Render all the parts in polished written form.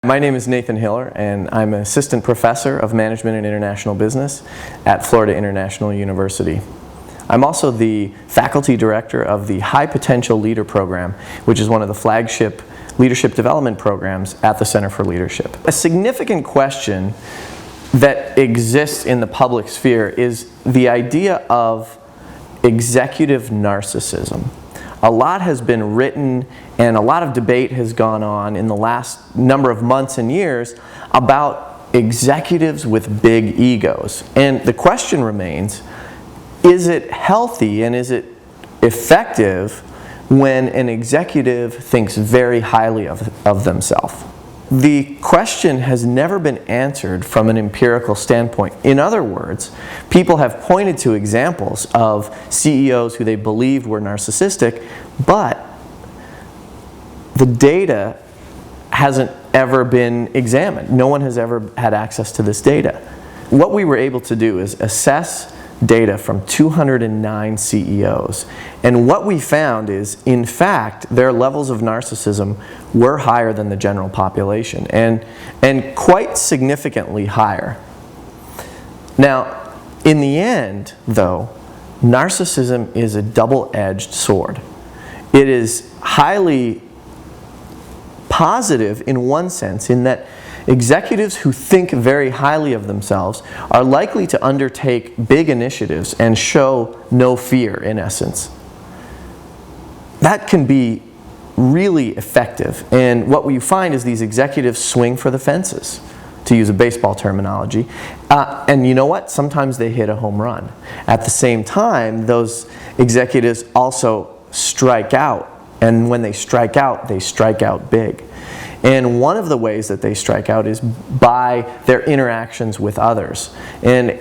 My name is Nathan Hiller, and I'm an assistant professor of management and international business at Florida International University. I'm also the faculty director of the High Potential Leader Program, which is one of the flagship leadership development programs at the Center for Leadership. A significant question that exists in the public sphere is the idea of executive narcissism. A lot has been written and a lot of debate has gone on in the last number of months and years about executives with big egos. And the question remains, is it healthy and is it effective when an executive thinks very highly of themselves? The question has never been answered from an empirical standpoint. In other words, people have pointed to examples of CEOs who they believed were narcissistic, but the data hasn't ever been examined. No one has ever had access to this data. What we were able to do is assess data from 209 CEOs, and what we found is, in fact, their levels of narcissism were higher than the general population, and quite significantly higher. Now, in the end, though, narcissism is a double-edged sword. It is highly positive in one sense, in that executives who think very highly of themselves are likely to undertake big initiatives and show no fear, in essence. That can be really effective, and what we find is these executives swing for the fences, to use a baseball terminology, and you know what? Sometimes they hit a home run. At the same time, those executives also strike out, and when they strike out big. And one of the ways that they strike out is by their interactions with others. And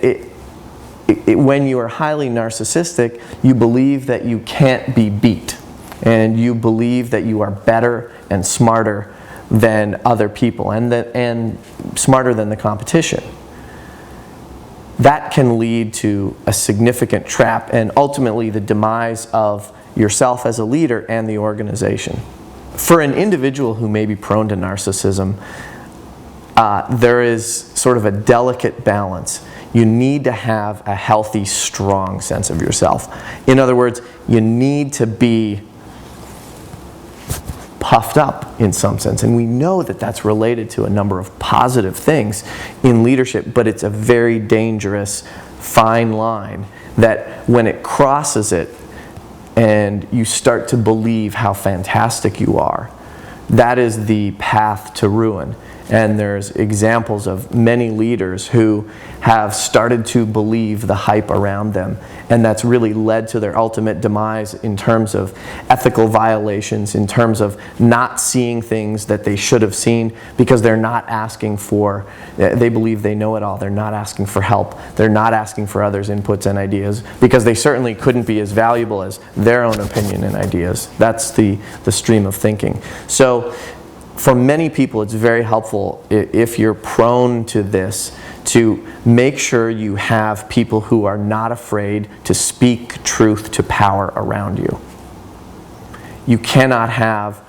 when you are highly narcissistic, you believe that you can't be beat. And you believe that you are better and smarter than other people, and smarter than the competition. That can lead to a significant trap and ultimately the demise of yourself as a leader and the organization. For an individual who may be prone to narcissism, there is sort of a delicate balance. You need to have a healthy, strong sense of yourself. In other words, you need to be puffed up in some sense. And we know that that's related to a number of positive things in leadership, but it's a very dangerous, fine line that when it crosses it, and you start to believe how fantastic you are, that is the path to ruin. And there's examples of many leaders who have started to believe the hype around them, and that's really led to their ultimate demise in terms of ethical violations, in terms of not seeing things that they should have seen because they're not asking for, they believe they know it all, they're not asking for help, they're not asking for others' inputs and ideas because they certainly couldn't be as valuable as their own opinion and ideas. That's the stream of thinking. So for many people, it's very helpful, if you're prone to this, to make sure you have people who are not afraid to speak truth to power around you. You cannot have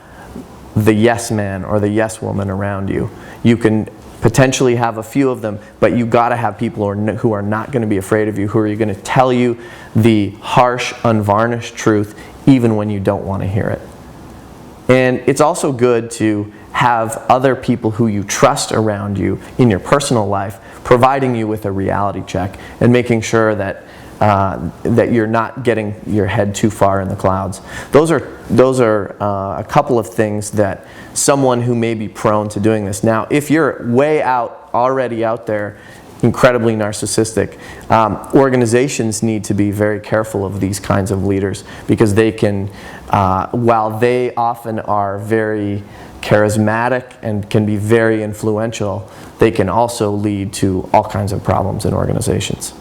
the yes man or the yes woman around you. You can potentially have a few of them, but you got to have people who are not going to be afraid of you, who are going to tell you the harsh, unvarnished truth even when you don't want to hear it. And it's also good to have other people who you trust around you in your personal life providing you with a reality check and making sure that that you're not getting your head too far in the clouds. Those are a couple of things that someone who may be prone to doing this. Now, if you're way out, already out there, incredibly narcissistic, organizations need to be very careful of these kinds of leaders because they can, while they often are very charismatic and can be very influential, they can also lead to all kinds of problems in organizations.